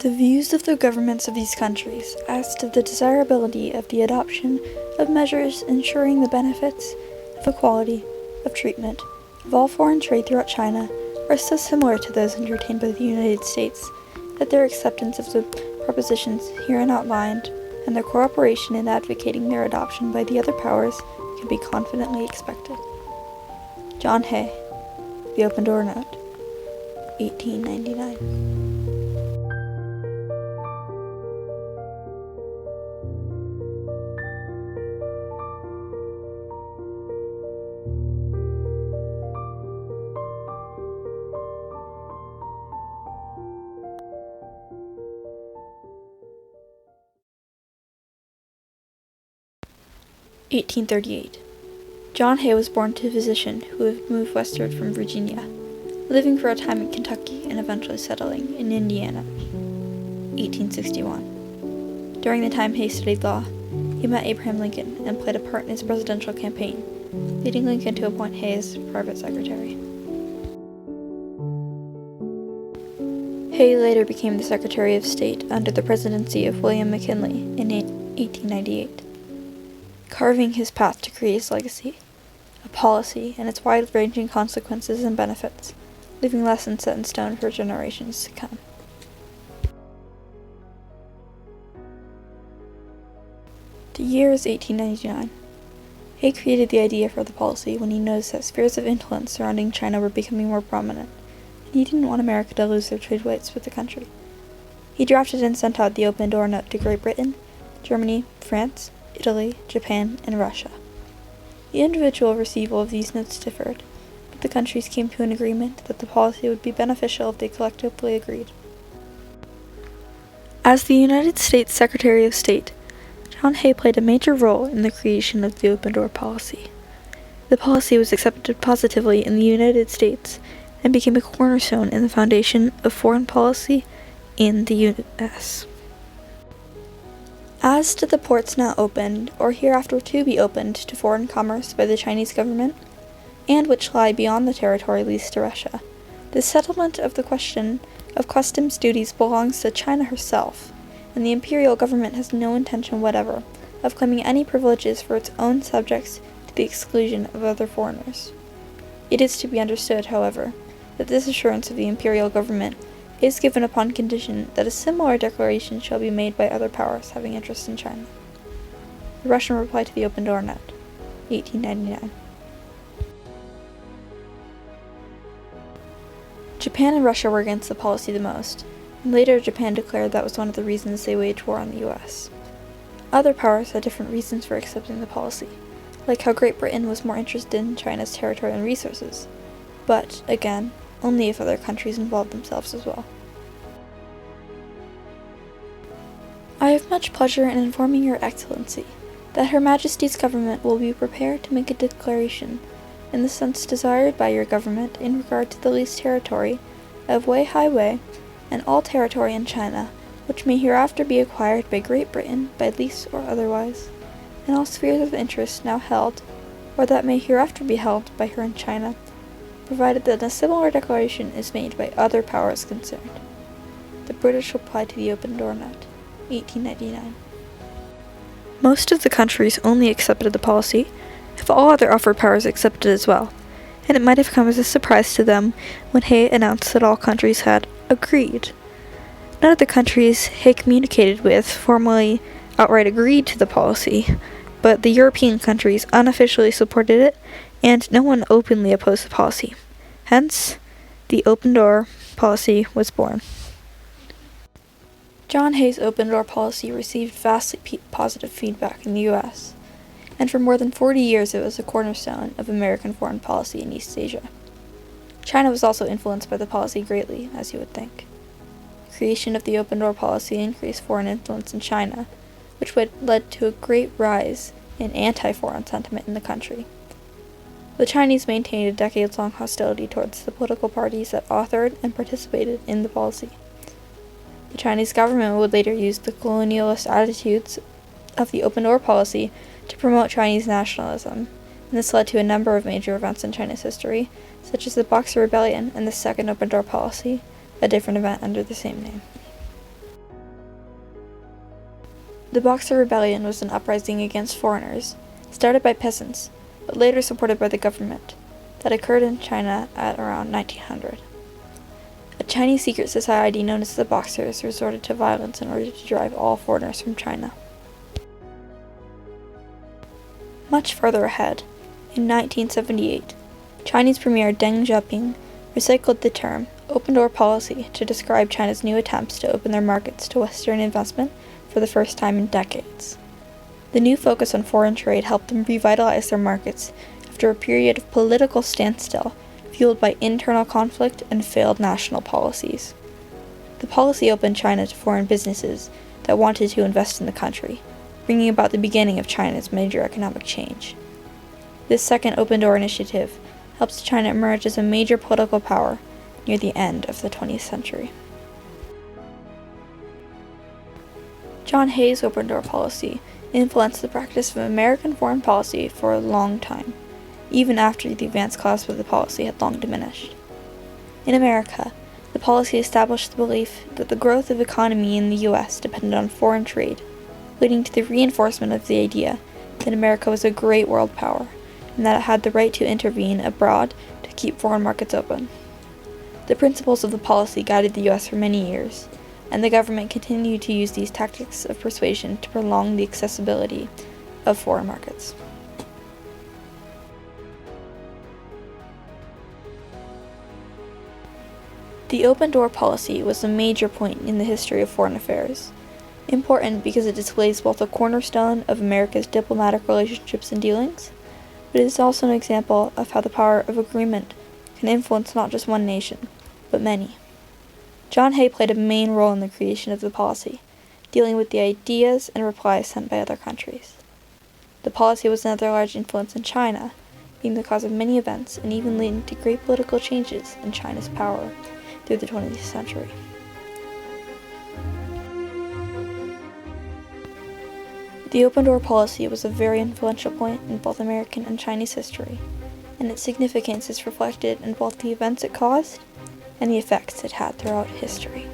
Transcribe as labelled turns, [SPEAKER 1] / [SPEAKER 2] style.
[SPEAKER 1] The views of the governments of these countries as to the desirability of the adoption of measures ensuring the benefits of equality of treatment of all foreign trade throughout China are so similar to those entertained by the United States that their acceptance of the propositions herein outlined and their cooperation in advocating their adoption by the other powers can be confidently expected. John Hay, The Open Door Note, 1899. 1838. John Hay was born to a physician who had moved westward from Virginia, living for a time in Kentucky and eventually settling in Indiana. 1861. During the time Hay studied law, he met Abraham Lincoln and played a part in his presidential campaign, leading Lincoln to appoint Hay as private secretary. Hay later became the Secretary of State under the presidency of William McKinley in 1898. Carving his path to create his legacy, a policy and its wide-ranging consequences and benefits, leaving lessons set in stone for generations to come. The year is 1899. Hay created the idea for the policy when he noticed that spheres of influence surrounding China were becoming more prominent, and he didn't want America to lose their trade rights with the country. He drafted and sent out the Open Door Note to Great Britain, Germany, France, Italy, Japan, and Russia. The individual receival of these notes differed, but the countries came to an agreement that the policy would be beneficial if they collectively agreed. As the United States Secretary of State, John Hay played a major role in the creation of the Open Door policy. The policy was accepted positively in the United States and became a cornerstone in the foundation of foreign policy in the U.S. As to the ports now opened, or hereafter to be opened to foreign commerce by the Chinese government, and which lie beyond the territory leased to Russia, the settlement of the question of customs duties belongs to China herself, and the imperial government has no intention whatever of claiming any privileges for its own subjects to the exclusion of other foreigners. It is to be understood, however, that this assurance of the imperial government is given upon condition that a similar declaration shall be made by other powers having interest in China. The Russian reply to the Open Door Note, 1899. Japan and Russia were against the policy the most, and later Japan declared that was one of the reasons they waged war on the U.S. Other powers had different reasons for accepting the policy, like how Great Britain was more interested in China's territory and resources, but, again, only if other countries involved themselves as well. I have much pleasure in informing Your Excellency that Her Majesty's government will be prepared to make a declaration in the sense desired by your government in regard to the leased territory of Wei Highway and all territory in China which may hereafter be acquired by Great Britain by lease or otherwise, and all spheres of interest now held, or that may hereafter be held by her in China, provided that a similar declaration is made by other powers concerned. The British reply to the Open Door Note, 1899. Most of the countries only accepted the policy if all other offered powers accepted as well, and it might have come as a surprise to them when Hay announced that all countries had agreed. None of the countries Hay communicated with formally outright agreed to the policy, but the European countries unofficially supported it, and no one openly opposed the policy. Hence, the Open Door policy was born. John Hay's Open Door policy received vastly positive feedback in the U.S., and for more than 40 years it was a cornerstone of American foreign policy in East Asia. China was also influenced by the policy greatly, as you would think. The creation of the Open Door policy increased foreign influence in China, which led to a great rise in anti-foreign sentiment in the country. The Chinese maintained a decades-long hostility towards the political parties that authored and participated in the policy. The Chinese government would later use the colonialist attitudes of the Open Door policy to promote Chinese nationalism, and this led to a number of major events in China's history, such as the Boxer Rebellion and the Second Open Door policy, a different event under the same name. The Boxer Rebellion was an uprising against foreigners, started by peasants, but later supported by the government, that occurred in China at around 1900. A Chinese secret society known as the Boxers resorted to violence in order to drive all foreigners from China. Much further ahead, in 1978, Chinese Premier Deng Xiaoping recycled the term open-door policy to describe China's new attempts to open their markets to Western investment for the first time in decades. The new focus on foreign trade helped them revitalize their markets after a period of political standstill fueled by internal conflict and failed national policies. The policy opened China to foreign businesses that wanted to invest in the country, bringing about the beginning of China's major economic change. This second open-door initiative helps China emerge as a major political power near the end of the 20th century. John Hay's open-door policy influenced the practice of American foreign policy for a long time, even after the advance clause of the policy had long diminished. In America, the policy established the belief that the growth of economy in the U.S. depended on foreign trade, leading to the reinforcement of the idea that America was a great world power, and that it had the right to intervene abroad to keep foreign markets open. The principles of the policy guided the U.S. for many years, and the government continued to use these tactics of persuasion to prolong the accessibility of foreign markets. The open-door policy was a major point in the history of foreign affairs, important because it displays both a cornerstone of America's diplomatic relationships and dealings, but it is also an example of how the power of agreement can influence not just one nation, but many. John Hay played a main role in the creation of the policy, dealing with the ideas and replies sent by other countries. The policy was another large influence in China, being the cause of many events and even leading to great political changes in China's power through the 20th century. The open-door policy was a very influential point in both American and Chinese history, and its significance is reflected in both the events it caused and the effects it had throughout history.